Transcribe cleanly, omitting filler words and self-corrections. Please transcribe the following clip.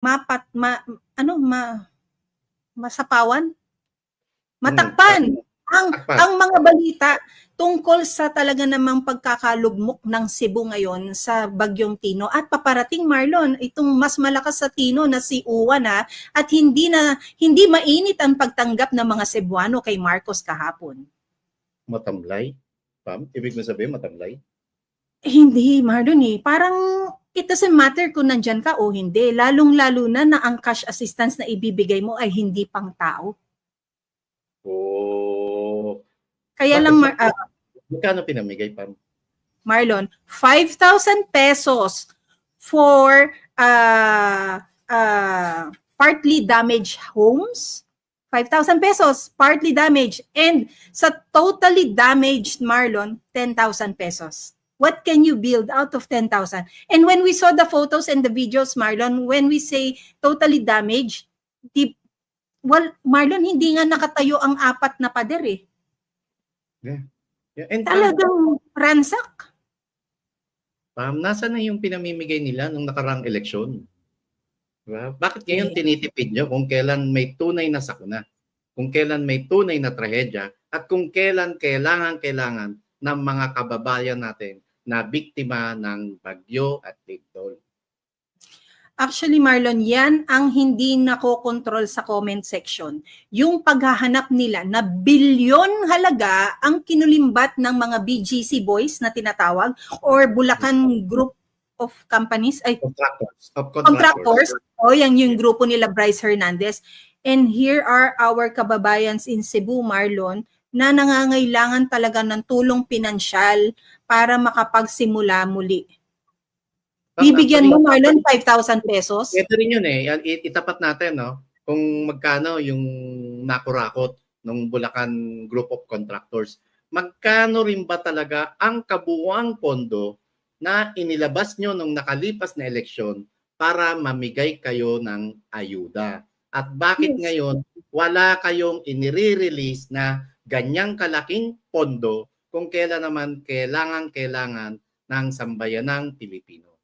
ano, masapawan, matakpan ang mga balita tungkol sa talaga namang pagkakalugmok ng Cebu ngayon sa Bagyong Tino at paparating, Marlon, itong mas malakas sa Tino na si Uwan at hindi mainit ang pagtanggap ng mga Cebuano kay Marcos kahapon. Matamlay? Pam, ibig mo sabihin matamlay? Hindi, Marlon parang it doesn't matter kung nandyan ka o hindi, lalong-lalo na ang cash assistance na ibibigay mo ay hindi pang tao. Oh. Kaya lang, magkano pinamigay, Pam? Marlon, 5,000 pesos for partly damaged homes. 5,000 pesos, partly damaged. And sa totally damaged, Marlon, 10,000 pesos. What can you build out of 10,000? And when we saw the photos and the videos, Marlon, when we say totally damaged, Marlon, hindi nga nakatayo ang 4 na pader eh. Yeah. And talagang ransak. Nasa na yung pinamimigay nila nung nakaraang eleksyon? Diba? Bakit ngayon tinitipid nyo kung kailan may tunay na sakuna, kung kailan may tunay na trahedya, at kung kailan kailangan ng mga kababayan natin na biktima ng bagyo at lindol? Actually, Marlon, yan ang hindi nakokontrol sa comment section. Yung paghahanap nila na bilyon halaga ang kinulimbat ng mga BGC boys na tinatawag or Bulacan Group of Companies, ay contractors. O yan yung grupo nila Bryce Hernandez. And here are our kababayans in Cebu, Marlon, na nangangailangan talaga ng tulong pinansyal para makapagsimula muli. Bibigyan mo, Marlon, 5,000 pesos? Ito rin yun eh. Itapat natin, no? Kung magkano yung nakurakot ng Bulacan Group of Contractors. Magkano rin ba talaga ang kabuuang pondo na inilabas nyo nung nakalipas na eleksyon para mamigay kayo ng ayuda? At bakit ngayon wala kayong inire-release na ganyang kalaking pondo kung kailan naman kailangan ng sambayanang Pilipino?